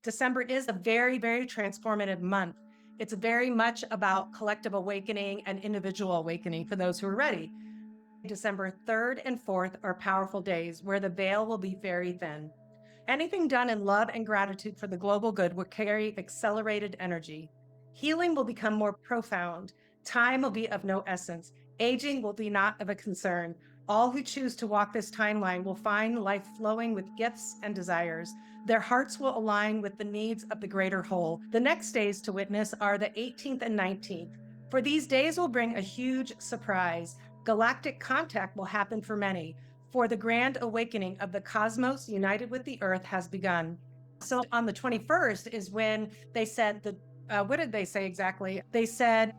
December is a very, very transformative month. It's very much about collective awakening and individual awakening for those who are ready. December 3rd and 4th are powerful days where the veil will be very thin. Anything done in love and gratitude for the global good will carry accelerated energy. Healing will become more profound. Time will be of no essence. Aging will be not of a concern. All who choose to walk this timeline will find life flowing with gifts and desires. Their hearts will align with the needs of the greater whole. The next days to witness are the 18th and 19th. For these days will bring a huge surprise. Galactic contact will happen for many, for the grand awakening of the cosmos united with the earth has begun. So on the 21st is when they said what did they say exactly? They said,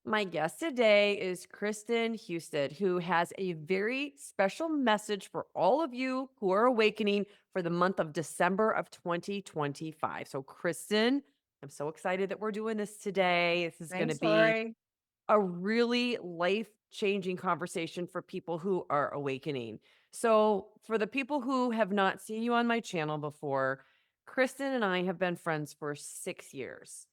My guest today is Kristen Hustead, who has a very special message for all of you who are awakening for the month of December of 2025. So, Kristen, I'm so excited that we're doing this today. This is going to thanks, be Laurie. a really life changing conversation for people who are awakening. So, for the people who have not seen you on my channel before, Kristen and I have been friends for 6 years.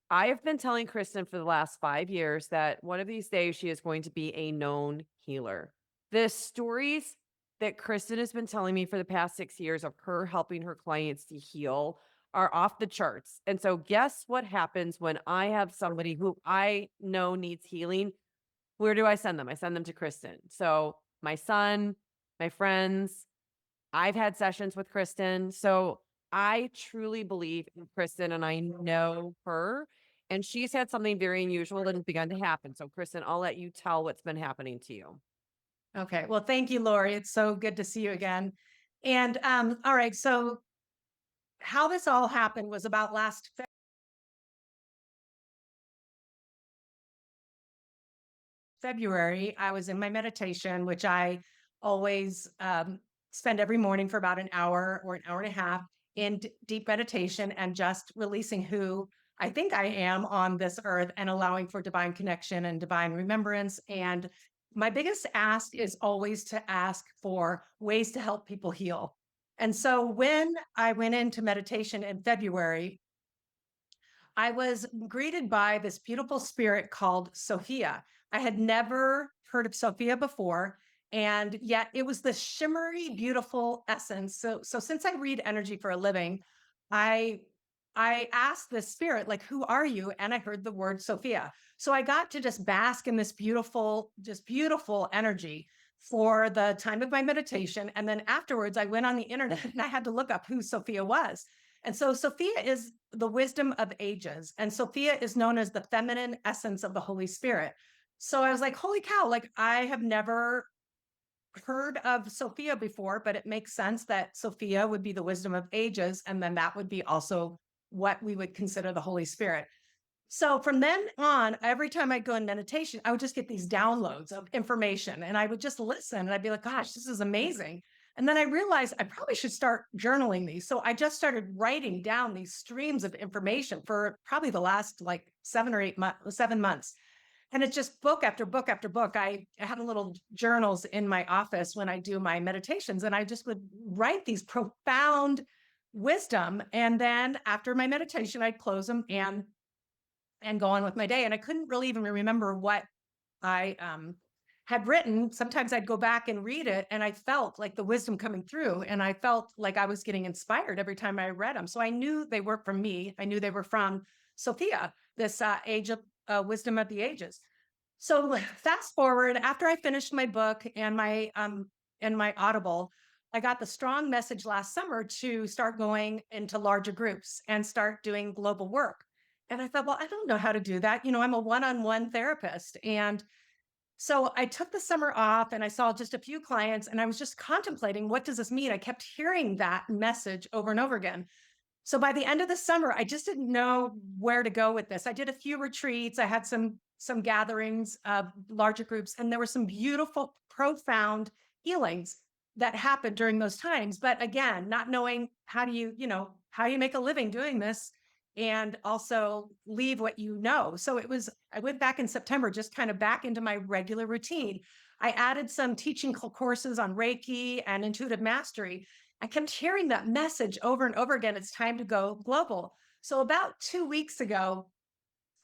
I have been telling Kristen for the last 5 years that one of these days she is going to be a known healer. The stories that Kristen has been telling me for the past 6 years of her helping her clients to heal are off the charts. And so, guess what happens when I have somebody who I know needs healing? Where do I send them? I send them to Kristen. So, my son, my friends, I've had sessions with Kristen. So I truly believe in Kristen and I know her. And she's had something very unusual that has begun to happen. So, Kristen, I'll let you tell what's been happening to you. Okay. Well, thank you, Laurie. It's so good to see you again. And all right. So how this all happened was about last February. I was in my meditation, which I always spend every morning for about an hour or an hour and a half in deep meditation and just releasing who I think I am on this earth and allowing for divine connection and divine remembrance. And my biggest ask is always to ask for ways to help people heal. And so when I went into meditation in February, I was greeted by this beautiful spirit called Sophia. I had never heard of Sophia before, and yet it was this shimmery, beautiful essence. So since I read energy for a living, I I asked this spirit, like, who are you? And I heard the word Sophia. So I got to just bask in this beautiful, just beautiful energy for the time of my meditation. And then afterwards, I went on the internet and I had to look up who Sophia was. And so Sophia is the wisdom of ages, and Sophia is known as the feminine essence of the Holy Spirit. So I was like, holy cow, like I have never heard of Sophia before, but it makes sense that Sophia would be the wisdom of ages. And then that would be also what we would consider the Holy Spirit. So from then on, every time I go in meditation, I would just get these downloads of information and I would just listen and I'd be like, gosh, this is amazing. And then I realized I probably should start journaling these. So I just started writing down these streams of information for probably the last like 7 or 8 months, 7 months. And it's just book after book after book. I had a little journals in my office when I do my meditations, and I just would write these profound wisdom. And then after my meditation, I'd close them and go on with my day. And I couldn't really even remember what I had written. Sometimes I'd go back and read it, and I felt like the wisdom coming through, and I felt like I was getting inspired every time I read them. So I knew they were from me. I knew they were from Sophia, this age of wisdom of the ages. So like, fast forward, after I finished my book and my Audible, I got the strong message last summer to start going into larger groups and start doing global work. And I thought, well, I don't know how to do that. You know, I'm a one-on-one therapist. And so I took the summer off and I saw just a few clients and I was just contemplating, what does this mean? I kept hearing that message over and over again. So by the end of the summer, I just didn't know where to go with this. I did a few retreats. I had some gatherings of larger groups, and there were some beautiful, profound healings that happened during those times. But again, not knowing how do you, how you make a living doing this and also leave what you know. So I went back in September, just kind of back into my regular routine. I added some teaching courses on Reiki and intuitive mastery. I kept hearing that message over and over again. It's time to go global. So about 2 weeks ago,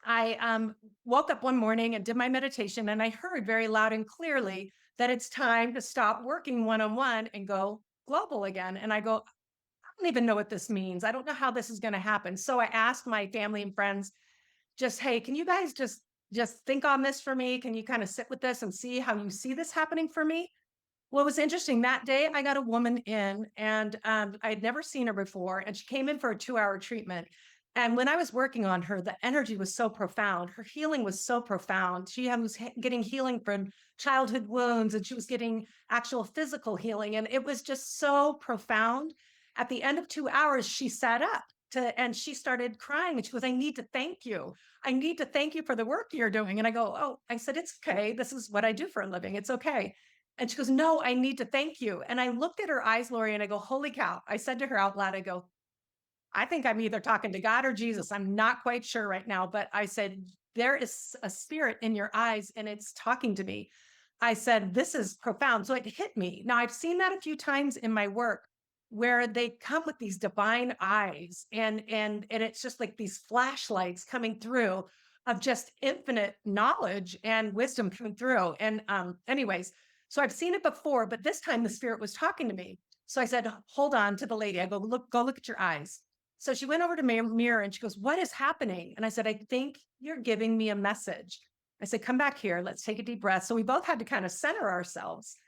I woke up one morning and did my meditation, and I heard very loud and clearly that it's time to stop working one on one and go global again. And I go, I don't even know what this means. I don't know how this is going to happen. So I asked my family and friends, just, hey, can you guys just think on this for me? Can you kind of sit with this and see how you see this happening for me? Well, it was interesting. That day, I got a woman in, and I had never seen her before, and she came in for a 2-hour treatment. And when I was working on her, the energy was so profound. Her healing was so profound. Was getting healing from childhood wounds, and she was getting actual physical healing. And it was just so profound. At the end of 2 hours, she sat up and she started crying. And she goes, I need to thank you. I need to thank you for the work you're doing. And I go, oh, I said, it's okay. This is what I do for a living. It's okay. And she goes, no, I need to thank you. And I looked at her eyes, Laurie, and I go, holy cow. I said to her out loud, I go, I think I'm either talking to God or Jesus. I'm not quite sure right now, but I said, there is a spirit in your eyes and it's talking to me. I said, this is profound. So it hit me. Now, I've seen that a few times in my work where they come with these divine eyes and it's just like these flashlights coming through of just infinite knowledge and wisdom coming through. And anyways, so I've seen it before, but this time the spirit was talking to me. So I said, hold on to the lady. I go, go look at your eyes. So she went over to my mirror and she goes, what is happening? And I said, I think you're giving me a message. I said, come back here. Let's take a deep breath. So we both had to kind of center ourselves.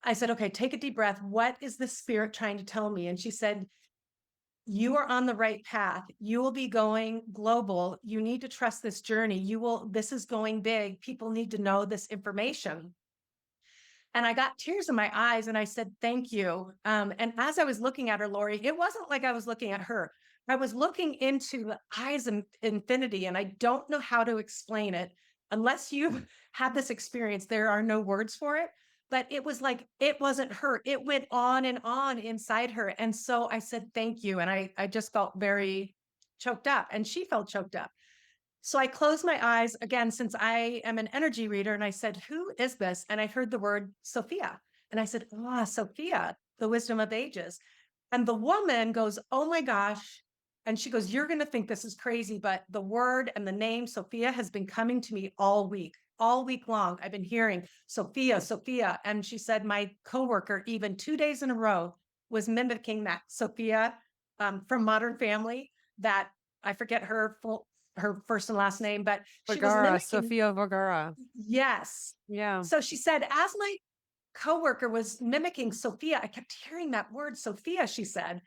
I said, okay, take a deep breath. What is the spirit trying to tell me? And she said, you are on the right path. You will be going global. You need to trust this journey. This is going big. People need to know this information. And I got tears in my eyes and I said, thank you. And as I was looking at her, Laurie, it wasn't like I was looking at her. I was looking into the eyes of infinity, and I don't know how to explain it. Unless you've had this experience, there are no words for it. But it was like, it wasn't her. It went on and on inside her. And so I said, thank you. And I just felt very choked up, and she felt choked up. So I closed my eyes again, since I am an energy reader, and I said, who is this? And I heard the word Sophia. And I said, ah, Sophia, the wisdom of ages. And the woman goes, oh my gosh. And she goes, you're going to think this is crazy, but the word and the name Sophia has been coming to me all week long. I've been hearing Sophia, Sophia. And she said, my coworker, even 2 days in a row, was mimicking that Sophia from Modern Family, that I forget her first and last name, but she was Vergara, mimicking. Sophia Vergara. Yes. Yeah. So she said, as my coworker was mimicking Sophia, I kept hearing that word, Sophia, she said.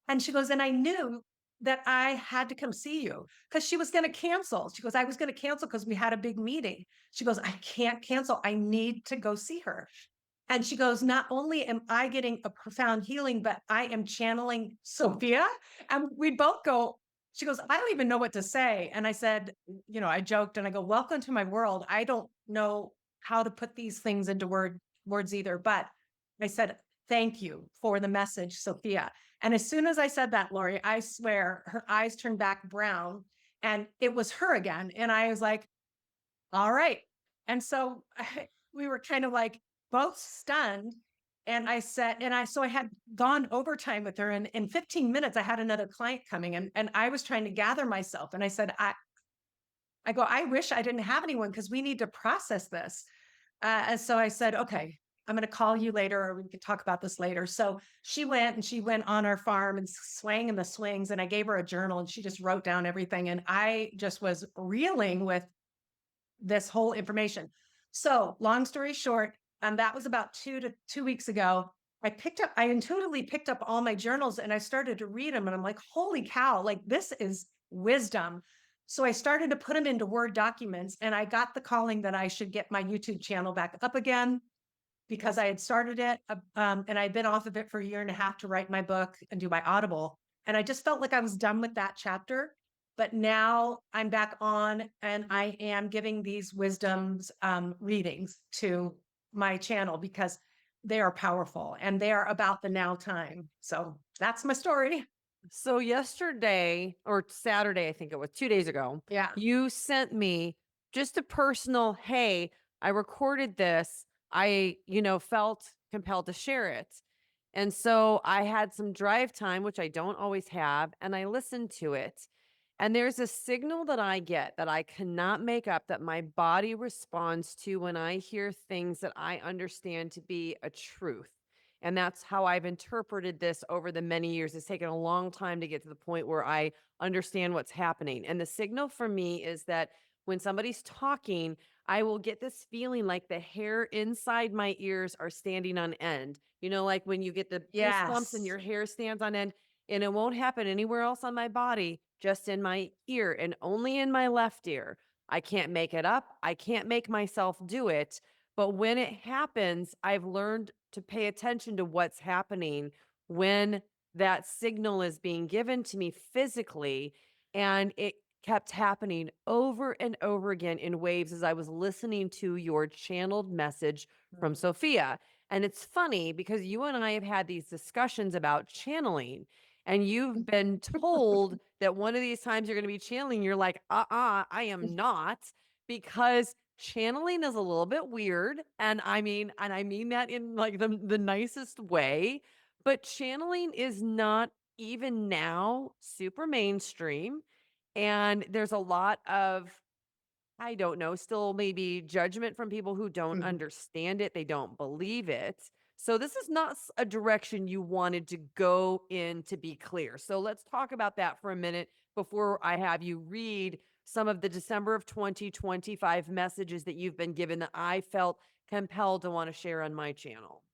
And she goes, and I knew that I had to come see you because she was going to cancel. She goes, I was going to cancel because we had a big meeting. She goes, I can't cancel. I need to go see her. And she goes, not only am I getting a profound healing, but I am channeling Sophia. And we both go, she goes, I don't even know what to say. And I said, I joked and I go, welcome to my world. I don't know how to put these things into words either. But I said, thank you for the message, Sophia. And as soon as I said that, Laurie, I swear her eyes turned back brown and it was her again. And I was like, all right. And so we were kind of like both stunned. And I said, so I had gone overtime with her. And in 15 minutes, I had another client coming and I was trying to gather myself. And I said, I go, I wish I didn't have anyone because we need to process this. And so I said, okay, I'm going to call you later or we can talk about this later. So she went on our farm and swang in the swings. And I gave her a journal and she just wrote down everything. And I just was reeling with this whole information. So long story short, that was about 2 weeks ago. I intuitively picked up all my journals and I started to read them and I'm like, holy cow, like this is wisdom. So I started to put them into Word documents and I got the calling that I should get my YouTube channel back up again because I had started it and I'd been off of it for a year and a half to write my book and do my Audible. And I just felt like I was done with that chapter. But now I'm back on and I am giving these wisdoms readings to my channel because they are powerful and they are about the now time. So that's my story. So yesterday or Saturday, I think it was 2 days ago, Yeah. you sent me just a personal, hey, I recorded this. I, felt compelled to share it. And so I had some drive time, which I don't always have, and I listened to it. And there's a signal that I get that I cannot make up that my body responds to when I hear things that I understand to be a truth. And that's how I've interpreted this over the many years. It's taken a long time to get to the point where I understand what's happening. And the signal for me is that when somebody's talking, I will get this feeling like the hair inside my ears are standing on end. Like when you get the goosebumps and Yes. your hair stands on end, and it won't happen anywhere else on my body, just in my ear and only in my left ear. I can't make it up. I can't make myself do it. But when it happens, I've learned to pay attention to what's happening when that signal is being given to me physically. And it kept happening over and over again in waves as I was listening to your channeled message from Mm. Sophia. And it's funny because you and I have had these discussions about channeling, and you've been told that one of these times you're going to be channeling. You're like, I am not, because channeling is a little bit weird. And I mean that in like the nicest way, but channeling is not even now super mainstream. And there's a lot of, I don't know, still maybe judgment from people who don't Mhm. understand it, they don't believe it. So this is not a direction you wanted to go in, to be clear. So let's talk about that for a minute before I have you read some of the December of 2025 messages that you've been given that I felt compelled to want to share on my channel.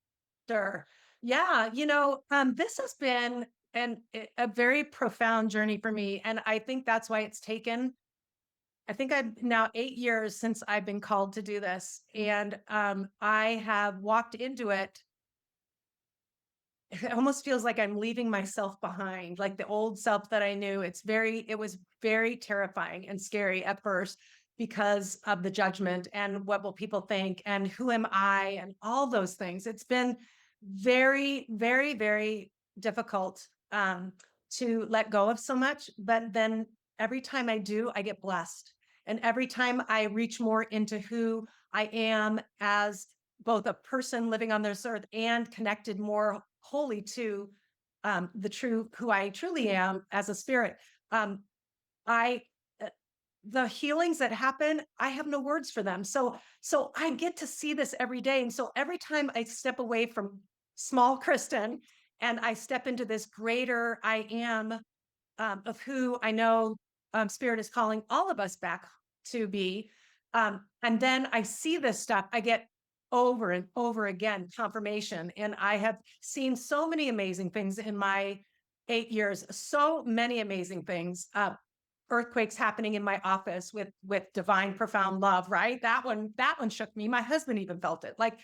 Sure. Yeah, this has been a very profound journey for me, and I think that's why it's taken. I think I've now 8 years since I've been called to do this, and I have walked into it. It almost feels like I'm leaving myself behind, like the old self that I knew. It was very terrifying and scary at first because of the judgment and what will people think and who am I and all those things. It's been very, very, very difficult to let go of so much. But then every time I do, I get blessed. And every time I reach more into who I am as both a person living on this earth and connected more wholly to the true who I truly am as a spirit. Um, I the healings that happen, I have no words for them. So I get to see this every day, and so every time I step away from small Kristen and I step into this greater I am of who I know Spirit is calling all of us back to be. And then I see this stuff, I get over and over again confirmation. And I have seen so many amazing things in my 8 years, so many amazing things. Earthquakes happening in my office with divine profound love, right? That one shook me. My husband even felt it. Like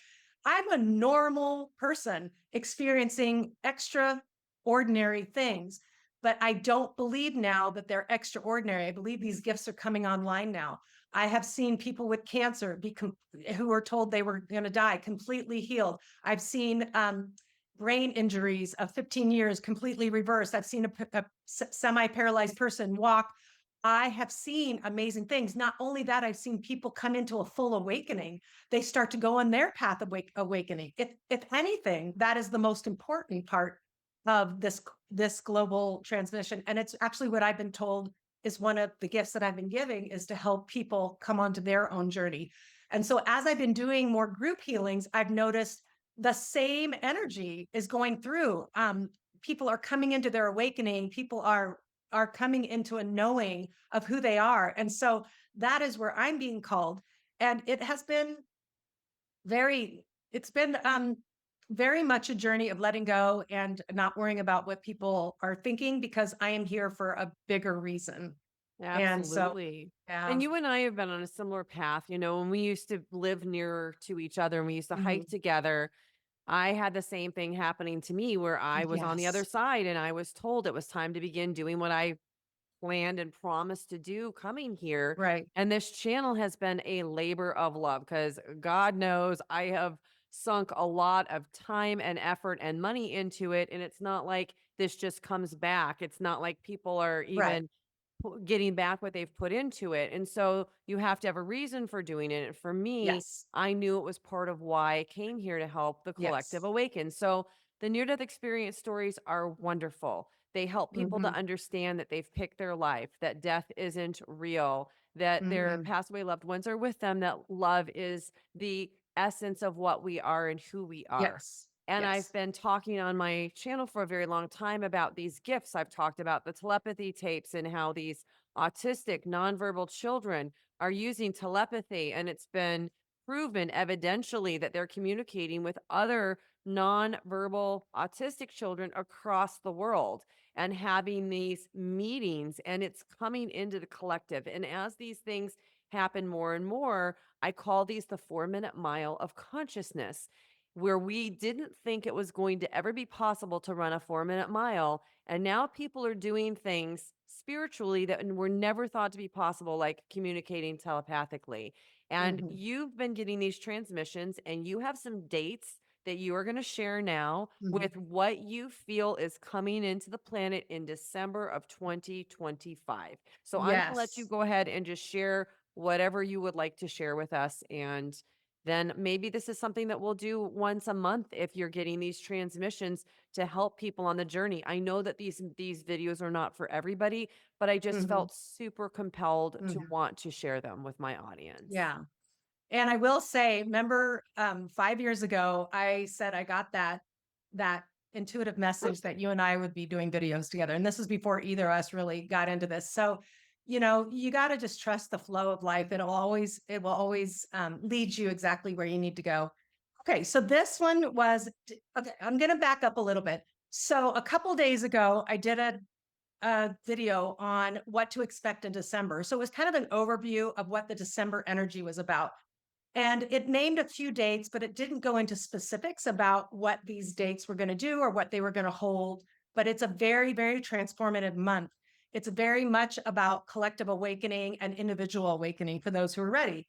I'm a normal person experiencing extraordinary things, but I don't believe now that they're extraordinary. I believe these gifts are coming online now. I have seen people with cancer who were told they were going to die completely healed. I've seen brain injuries of 15 years completely reversed. I've seen a semi-paralyzed person walk. I have seen amazing things. Not only that, I've seen people come into a full awakening. They start to go on their path of awakening. If anything, that is the most important part of this global transmission. And it's actually what I've been told is one of the gifts that I've been giving is to help people come onto their own journey. And so as I've been doing more group healings, I've noticed the same energy is going through. People are coming into their awakening. People are coming into a knowing of who they are. And so that is where I'm being called. And it has been it's been very much a journey of letting go and not worrying about what people are thinking because I am here for a bigger reason. And so, Absolutely. yeah. And you and I have been on a similar path. When we used to live nearer to each other and we used to hike Mhm. together, I had the same thing happening to me where I was on the other Yes. side and I was told it was time to begin doing what I planned and promised to do coming here. Right. And this channel has been a labor of love because God knows I have sunk a lot of time and effort and money into it. And it's not like this just comes back. It's not like people are Right. even getting back what they've put into it. And so you have to have a reason for doing it. And for me, Yes. I knew it was part of why I came here to help the collective Yes. awaken. So the near death experience stories are wonderful. They help people to Mhm. understand that they've picked their life, that death isn't real, that their Mhm. passed away loved ones are with them, that love is the essence of what we are and who we are. Yes. And I've Yes. been talking on my channel for a very long time about these gifts. I've talked about the telepathy tapes and how these autistic nonverbal children are using telepathy. And it's been proven evidentially that they're communicating with other nonverbal autistic children across the world and having these meetings. And it's coming into the collective. And as these things happen more and more, I call these the 4 minute mile of consciousness, where we didn't think it was going to ever be possible to run a 4 minute mile. And now people are doing things spiritually that were never thought to be possible, like communicating telepathically. And Mhm. you've been getting these transmissions, and you have some dates that you are going to share now Mhm. with what you feel is coming into the planet in December of 2025. So I'm going to let you Yes. go ahead and just share whatever you would like to share with us. And then maybe this is something that we'll do once a month if you're getting these transmissions to help people on the journey. I know that these videos are not for everybody, but I just Mhm. felt super compelled to Mhm. want to share them with my audience. Yeah. And I will say, remember, 5 years ago, I said I got that intuitive message that you and I would be doing videos together, and this is before either of us really got into this. So, you gotta just trust the flow of life. It will always, lead you exactly where you need to go. Okay, so this one was okay, I'm gonna back up a little bit. So a couple days ago, I did a video on what to expect in December. So it was kind of an overview of what the December energy was about. And it named a few dates, but it didn't go into specifics about what these dates were going to do or what they were going to hold. But it's a very, very transformative month. It's very much about collective awakening and individual awakening for those who are ready.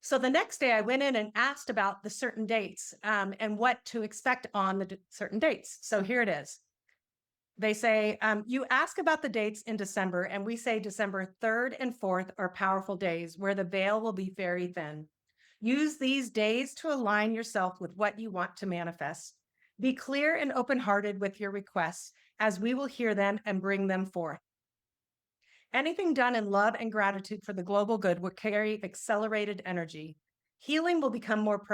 So the next day, I went in and asked about the certain dates and what to expect on the certain dates. So here it is. They say, you ask about the dates in December, and we say December 3rd and 4th are powerful days where the veil will be very thin. Use these days to align yourself with what you want to manifest. Be clear and open hearted with your requests, as we will hear them and bring them forth. Anything done in love and gratitude for the global good will carry accelerated energy. Healing will become more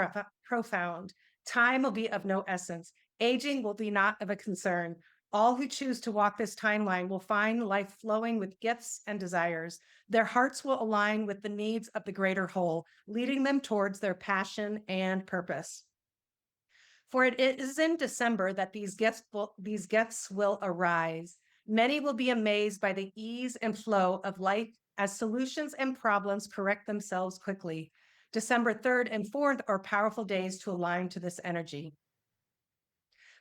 profound. Time will be of no essence. Aging will be not of a concern. All who choose to walk this timeline will find life flowing with gifts and desires. Their hearts will align with the needs of the greater whole, leading them towards their passion and purpose. For it is in December that these gifts will arise. Many will be amazed by the ease and flow of life as solutions and problems correct themselves quickly. December 3rd and 4th are powerful days to align to this energy.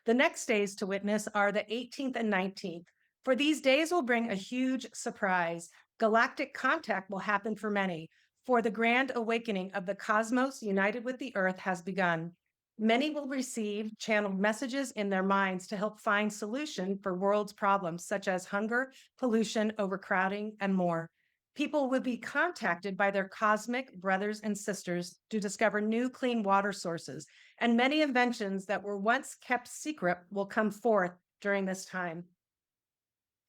The next days to witness are the 18th and 19th. For these days will bring a huge surprise. Galactic contact will happen for many, for the grand awakening of the cosmos united with the earth has begun. Many will receive channeled messages in their minds to help find solution for world's problems such as hunger, pollution, overcrowding, and more. People will be contacted by their cosmic brothers and sisters to discover new clean water sources, and many inventions that were once kept secret will come forth during this time.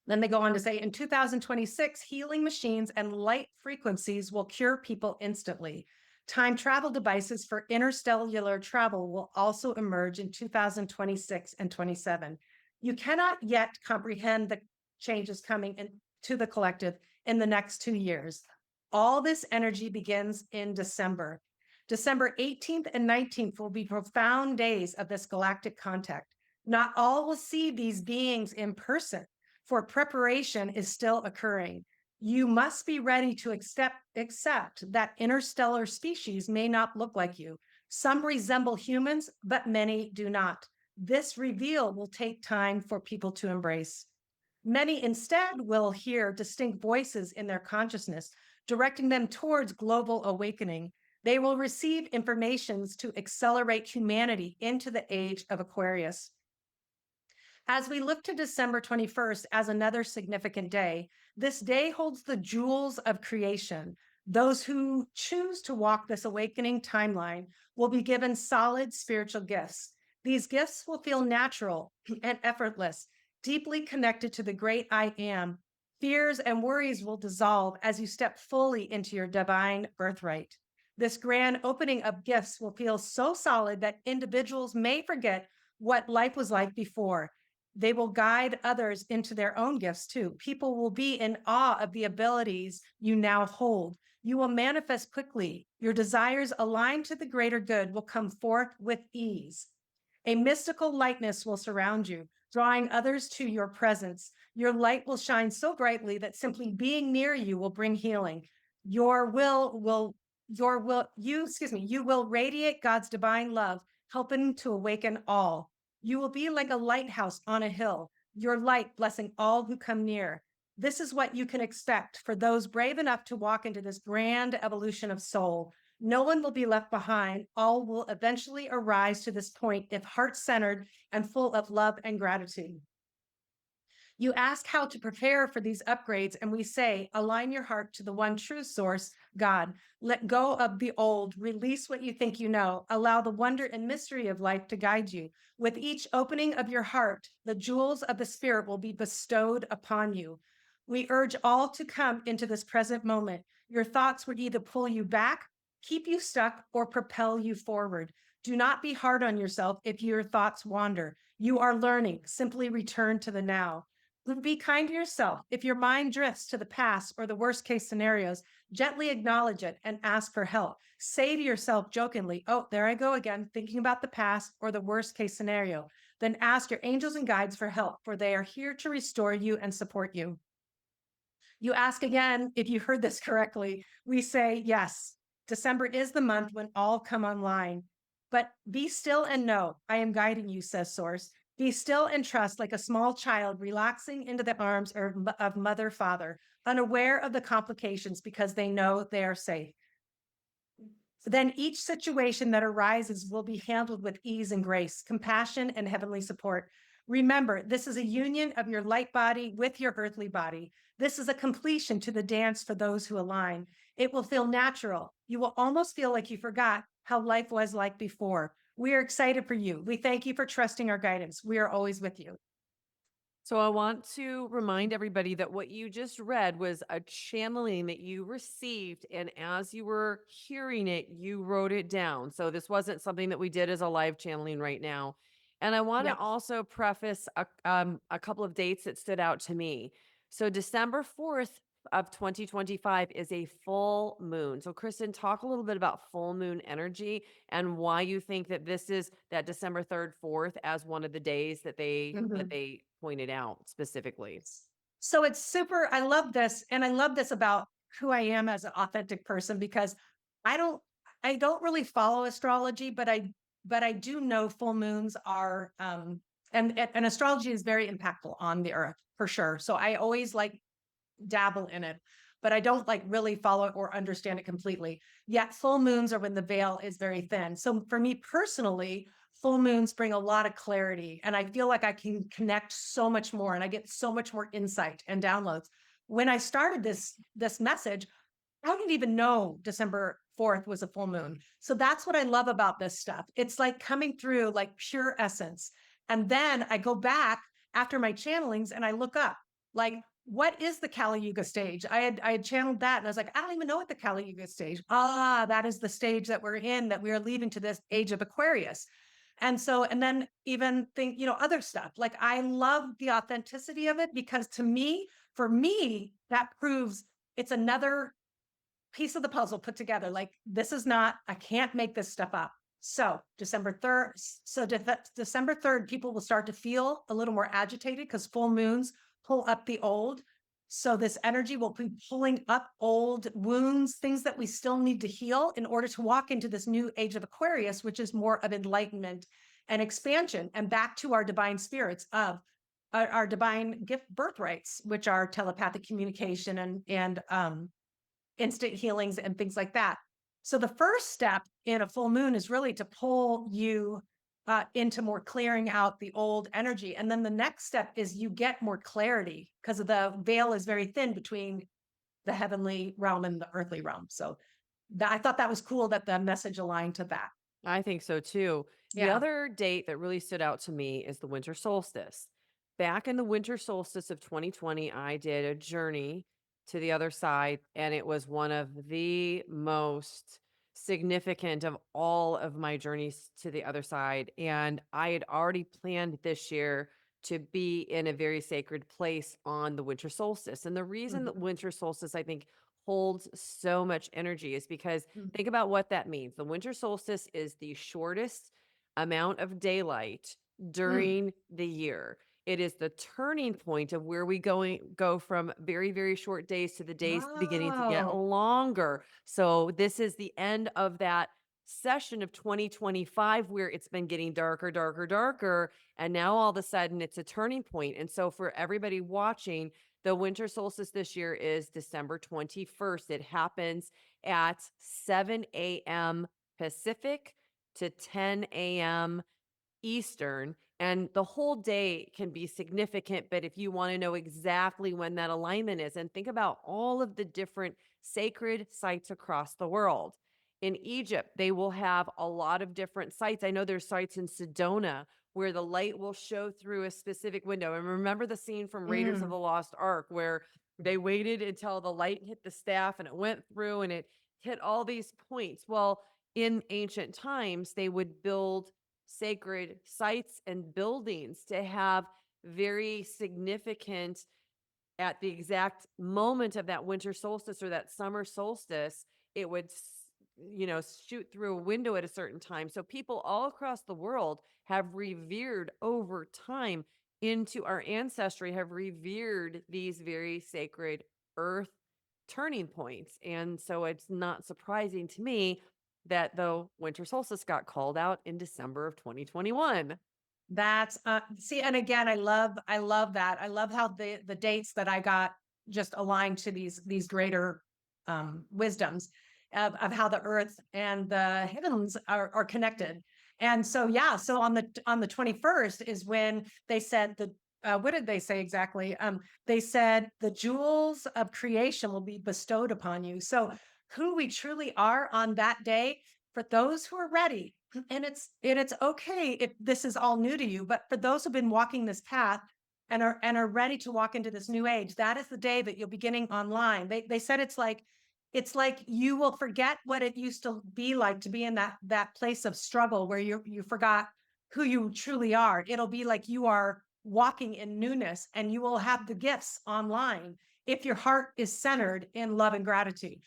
Then they go on to say in 2026, healing machines and light frequencies will cure people instantly. Time travel devices for interstellar travel will also emerge in 2026 and 27. You cannot yet comprehend the changes coming into the collective in the next 2 years. All this energy begins in December. December 18th and 19th will be profound days of this galactic contact. Not all will see these beings in person, for preparation is still occurring. You must be ready to accept that interstellar species may not look like you. Some resemble humans, but many do not. This reveal will take time for people to embrace. Many instead will hear distinct voices in their consciousness, directing them towards global awakening. They will receive informations to accelerate humanity into the age of Aquarius. As we look to December 21st as another significant day, this day holds the jewels of creation. Those who choose to walk this awakening timeline will be given solid spiritual gifts. These gifts will feel natural and effortless, deeply connected to the great I am. Fears and worries will dissolve as you step fully into your divine birthright. This grand opening of gifts will feel so solid that individuals may forget what life was like before. They will guide others into their own gifts too. People will be in awe of the abilities you now hold. You will manifest quickly. Your desires aligned to the greater good will come forth with ease. A mystical lightness will surround you, drawing others to your presence. Your light will shine so brightly that simply being near you will bring healing. Your will, you will radiate God's divine love, helping to awaken all. You will be like a lighthouse on a hill, your light blessing all who come near. This is what you can expect for those brave enough to walk into this grand evolution of soul. No one will be left behind. All will eventually arise to this point if heart centered and full of love and gratitude. You ask how to prepare for these upgrades, and we say, align your heart to the one true source, God. Let go of the old, release what you think you know, allow the wonder and mystery of life to guide you. With each opening of your heart, the jewels of the Spirit will be bestowed upon you. We urge all to come into this present moment. Your thoughts would either pull you back, keep you stuck, or propel you forward. Do not be hard on yourself if your thoughts wander. You are learning. Simply return to the now. Be kind to yourself. If your mind drifts to the past or the worst case scenarios, gently acknowledge it and ask for help. Say to yourself jokingly, oh, there I go again, thinking about the past or the worst case scenario. Then ask your angels and guides for help, for they are here to restore you and support you. You ask again if you heard this correctly. We say, yes, December is the month when all come online. But be still and know I am guiding you, says Source. Be still and trust like a small child relaxing into the arms of mother, father, unaware of the complications because they know they are safe. Then each situation that arises will be handled with ease and grace, compassion, and heavenly support. Remember, this is a union of your light body with your earthly body. This is a completion to the dance for those who align. It will feel natural. You will almost feel like you forgot how life was like before. We are excited for you. We thank you for trusting our guidance. We are always with you. So I want to remind everybody that what you just read was a channeling that you received. And as you were hearing it, you wrote it down. So this wasn't something that we did as a live channeling right now. And I want to Yep. also preface a couple of dates that stood out to me. So December 4th of 2025 is a full moon. So Kristen, talk a little bit about full moon energy and why you think that this is that December 3rd, 4th as one of the days that Mhm. they pointed out specifically. So it's super, I love this. And I love this about who I am as an authentic person because I don't, I don't really follow astrology, but I do know full moons are, and astrology is very impactful on the earth for sure. So I always like dabble in it, but I don't like really follow it or understand it completely. Yet full moons are when the veil is very thin. So for me personally, full moons bring a lot of clarity and I feel like I can connect so much more and I get so much more insight and downloads. When I started this message, I didn't even know December 4th was a full moon. So that's what I love about this stuff. It's like coming through like pure essence. And then I go back after my channelings and I look up like what is the Kali Yuga stage? I had channeled that and I was like, I don't even know what the Kali Yuga stage. Ah, that is the stage that we're in, that we are leading to this age of Aquarius. And so, and then even think, other stuff. Like I love the authenticity of it because to me, for me, that proves it's another piece of the puzzle put together. Like this is not, I can't make this stuff up. So December 3rd, December 3rd, people will start to feel a little more agitated because full moons pull up the old. So this energy will be pulling up old wounds, things that we still need to heal in order to walk into this new age of Aquarius, which is more of enlightenment and expansion and back to our divine spirits of our divine gift birthrights, which are telepathic communication and instant healings and things like that. So the first step in a full moon is really to pull you into more clearing out the old energy. And then the next step is you get more clarity because the veil is very thin between the heavenly realm and the earthly realm. So I thought that was cool that the message aligned to that. I think so too. The Yeah. other date that really stood out to me is the winter solstice. Back in the winter solstice of 2020, I did a journey to the other side, and it was one of the most significant of all of my journeys to the other side. And I had already planned this year to be in a very sacred place on the winter solstice. And the reason that Mhm. winter solstice, I think, holds so much energy is because Mhm. think about what that means. The winter solstice is the shortest amount of daylight Mm. during the year. It is the turning point of where we go from very, very short days to the days beginning to get Oh, longer. So this is the end of that session of 2025 where it's been getting darker, darker, darker. And now all of a sudden it's a turning point. And so for everybody watching, the winter solstice this year is December 21st. It happens at 7 a.m. Pacific to 10 a.m. Eastern, and the whole day can be significant. But if you want to know exactly when that alignment is, and think about all of the different sacred sites across the world. In Egypt, they will have a lot of different sites. I know there's sites in Sedona where the light will show through a specific window. And remember the scene from Raiders of mm. the Lost Ark where they waited until the light hit the staff and it went through and it hit all these points. Well, in ancient times, they would build sacred sites and buildings to have very significant at the exact moment of that winter solstice or that summer solstice, it would shoot through a window at a certain time. So people all across the world have revered over time into our ancestry, have revered these very sacred earth turning points. And so it's not surprising to me that the winter solstice got called out in December of 2021. That's see, and again, I love that. I love how the dates that I got just aligned to these greater wisdoms of how the earth and the heavens are connected. And so yeah, so on the 21st is when they said the what did they say exactly? They said the jewels of creation will be bestowed upon you. So who we truly are on that day, for those who are ready, and it's okay if this is all new to you, but for those who've been walking this path and are ready to walk into this new age, that is the day that you'll be getting online. They said it's like you will forget what it used to be like to be in that place of struggle where you forgot who you truly are. It'll be like you are walking in newness, and you will have the gifts online if your heart is centered in love and gratitude.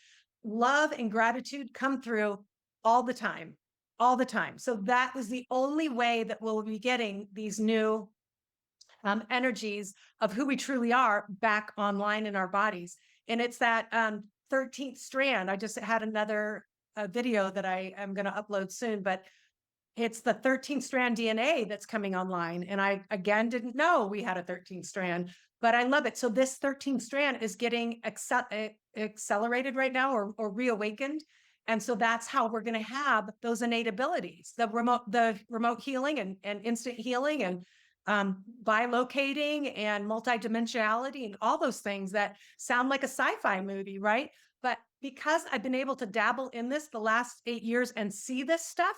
Love and gratitude come through all the time, all the time. So that was the only way that we'll be getting these new energies of who we truly are back online in our bodies. And it's that 13th strand. I just had another video that I am going to upload soon, but it's the 13th strand DNA that's coming online. And I, again, didn't know we had a 13th strand, but I love it. So this 13th strand is getting accelerated right now, or reawakened. And so that's how we're going to have those innate abilities, the remote healing and instant healing and bilocating and multidimensionality and all those things that sound like a sci-fi movie, right? But because I've been able to dabble in this the last 8 years and see this stuff,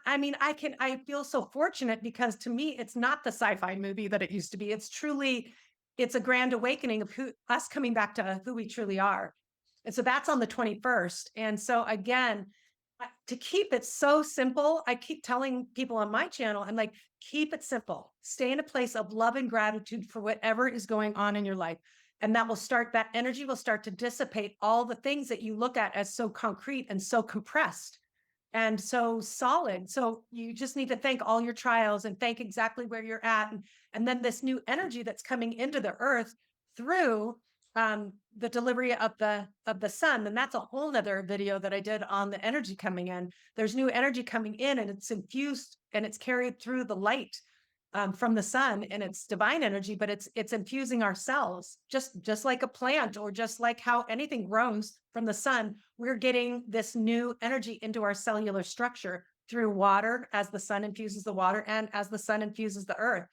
I mean, I feel so fortunate because to me, it's not the sci-fi movie that it used to be. It's a grand awakening of us coming back to who we truly are. And so that's on the 21st. And so again, to keep it so simple, I keep telling people on my channel, I'm like, keep it simple. Stay in a place of love and gratitude for whatever is going on in your life. And that energy will start to dissipate all the things that you look at as so concrete and so compressed and so solid. So you just need to thank all your trials and thank exactly where you're at. And then this new energy that's coming into the earth through the delivery of the sun. And that's a whole nother video that I did on the energy coming in. There's new energy coming in, and it's infused and it's carried through the light from the sun, and it's divine energy, but it's infusing our cells, just like a plant, or just like how anything grows from the sun. We're getting this new energy into our cellular structure through water as the sun infuses the water and as the sun infuses the earth.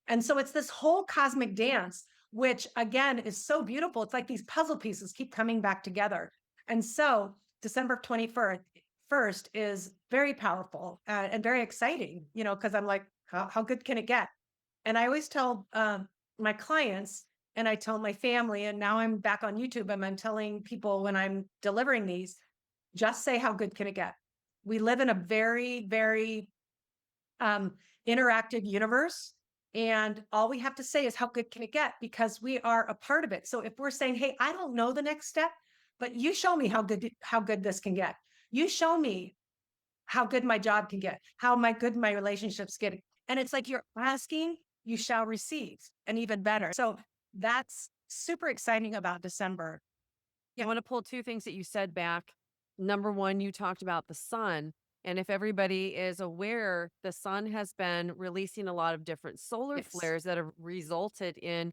And so it's this whole cosmic dance, which again is so beautiful. It's like these puzzle pieces keep coming back together. And so December 21st first is very powerful and very exciting, because I'm like, how good can it get? And I always tell my clients and I tell my family, and now I'm back on YouTube and I'm telling people when I'm delivering these, just say, how good can it get? We live in a very, very um, interactive universe. And all we have to say is, how good can it get? Because we are a part of it. So if we're saying, hey, I don't know the next step, but you show me how good this can get. You show me how good my job can get, how good my relationships get. And it's like you're asking, you shall receive, and even better. So that's super exciting about December. I Yeah. want to pull two things that you said back. Number one, you talked about the sun. And if everybody is aware, the sun has been releasing a lot of different solar Yes. flares that have resulted in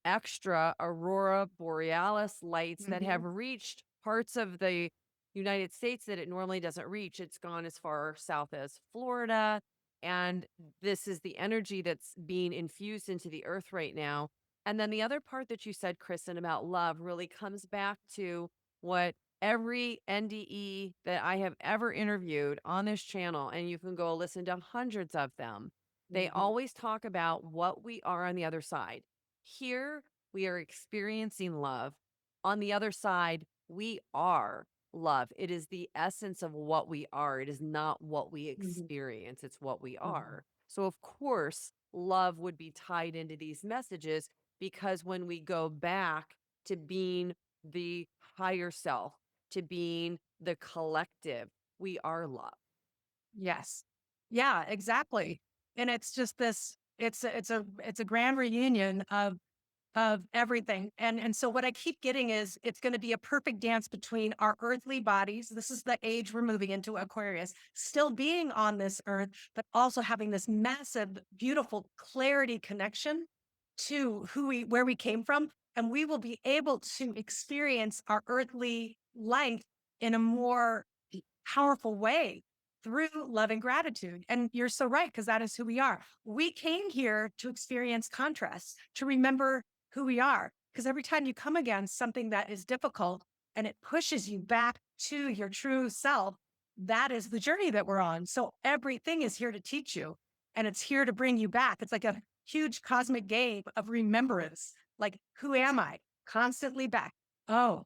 extra aurora borealis lights that have Mhm. reached parts of the United States that it normally doesn't reach. It's gone as far south as Florida. And this is the energy that's being infused into the earth right now. And then the other part that you said, Kristen, about love really comes back to what every NDE that I have ever interviewed on this channel, and you can go listen to hundreds of them, they Mhm. always talk about what we are on the other side. Here, we are experiencing love. On the other side, we are love. It is the essence of what we are. It is not what we Mhm. experience, it's what we Mhm. are. So, of course, love would be tied into these messages because when we go back to being the higher self, to being the collective, we are love. Yes. Yeah, exactly. And it's just this, it's a grand reunion of everything. And so what I keep getting is it's going to be a perfect dance between our earthly bodies. This is the age we're moving into, Aquarius, still being on this earth, but also having this massive, beautiful clarity connection to where we came from. And we will be able to experience our earthly life in a more powerful way through love and gratitude. And you're so right, because that is who we are. We came here to experience contrast, to remember who we are. Because every time you come against something that is difficult and it pushes you back to your true self, that is the journey that we're on. So everything is here to teach you and it's here to bring you back. It's like a huge cosmic game of remembrance. Like, who am I? Constantly back. Oh,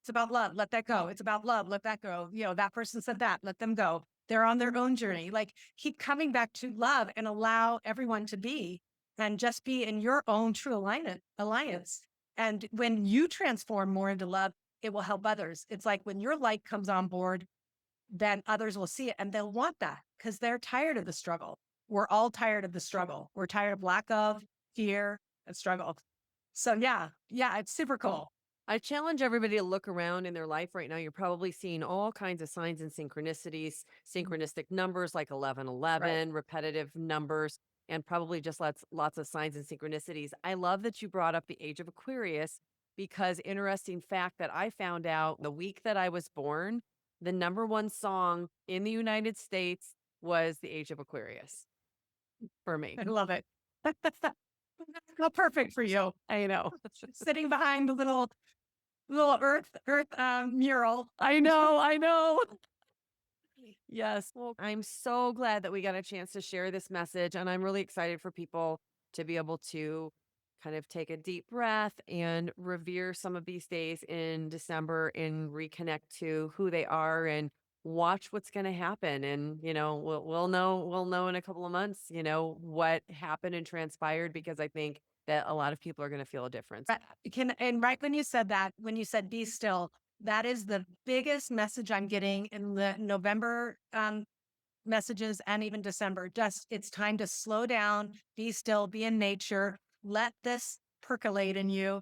it's about love. Let that go. It's about love. Let that go. That person said that. Let them go. They're on their own journey. Like, keep coming back to love and allow everyone to be and just be in your own true alliance. And when you transform more into love, it will help others. It's like when your light comes on board, then others will see it and they'll want that because they're tired of the struggle. We're all tired of the struggle. We're tired of lack of fear and struggle. So yeah, it's super cool. I challenge everybody to look around in their life right now. You're probably seeing all kinds of signs and synchronicities, synchronistic numbers like Right. 1111, repetitive numbers, and probably just lots of signs and synchronicities. I love that you brought up the age of Aquarius because interesting fact that I found out the week that I was born, the number one song in the United States was the age of Aquarius for me. I love it. How perfect for you. I know. Sitting behind the little earth mural. I know. I know. Yes. Well, I'm so glad that we got a chance to share this message. And I'm really excited for people to be able to kind of take a deep breath and revere some of these days in December and reconnect to who they are and watch what's going to happen. And, we'll know in a couple of months, what happened and transpired because I think that a lot of people are going to feel a difference. And right when you said that, when you said be still, that is the biggest message I'm getting in the November messages and even December. Just it's time to slow down, be still, be in nature, let this percolate in you.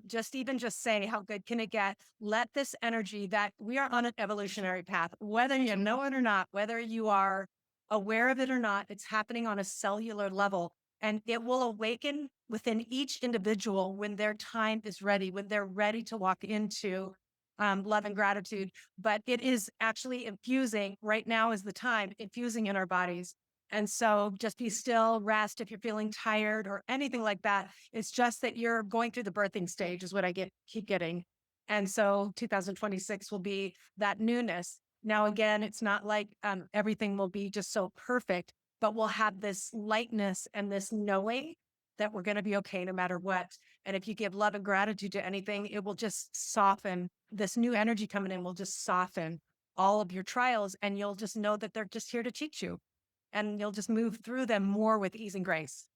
Just say, how good can it get? Let this energy that we are on an evolutionary path, whether you know it or not, whether you are aware of it or not, it's happening on a cellular level. And it will awaken within each individual when their time is ready, when they're ready to walk into love and gratitude, but it is actually infusing. Right now is the time infusing in our bodies. And so just be still, rest if you're feeling tired or anything like that. It's just that you're going through the birthing stage is what keep getting. And so 2026 will be that newness. Now, again, it's not like everything will be just so perfect, but we'll have this lightness and this knowing that we're going to be okay no matter what. And if you give love and gratitude to anything, it will just soften. This new energy coming in will just soften all of your trials, and you'll just know that they're just here to teach you, and you'll just move through them more with ease and grace.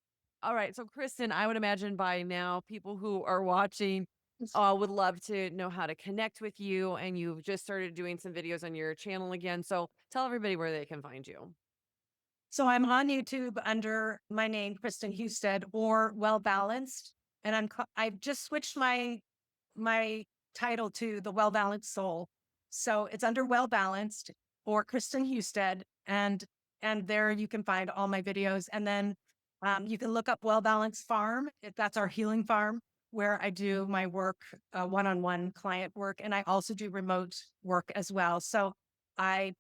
All right. So, Kristen, I would imagine by now people who are watching would love to know how to connect with you. And you've just started doing some videos on your channel again. So, tell everybody where they can find you. So I'm on YouTube under my name, Kristen Hustead, or Well Balanced, and I've just switched my title to the Well Balanced Soul. So it's under Well Balanced or Kristen Hustead, and there you can find all my videos. And then you can look up Well Balanced Farm. That's our healing farm where I do my work, one-on-one client work, and I also do remote work as well. So I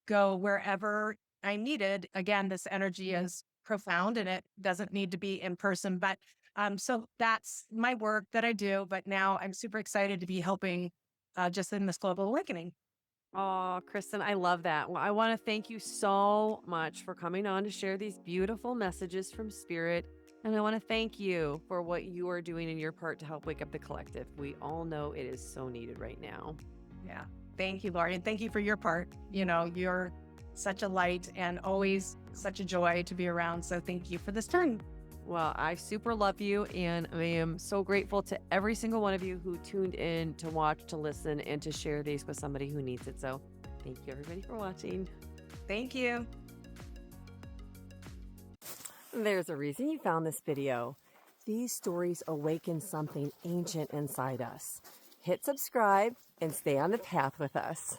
go wherever I needed. Again, this energy is profound and it doesn't need to be in person. But so that's my work that I do. But now I'm super excited to be helping just in this global awakening. Oh, Kristen, I love that. Well, I want to thank you so much for coming on to share these beautiful messages from Spirit. And I want to thank you for what you are doing in your part to help wake up the collective. We all know it is so needed right now. Yeah. Thank you, Laurie. And thank you for your part. You're such a light and always such a joy to be around. So thank you for this turn. Well, I super love you, and I am so grateful to every single one of you who tuned in to watch, to listen, and to share these with somebody who needs it. So thank you, everybody, for watching. Thank you. There's a reason you found this video. These stories awaken something ancient inside us. Hit subscribe and stay on the path with us.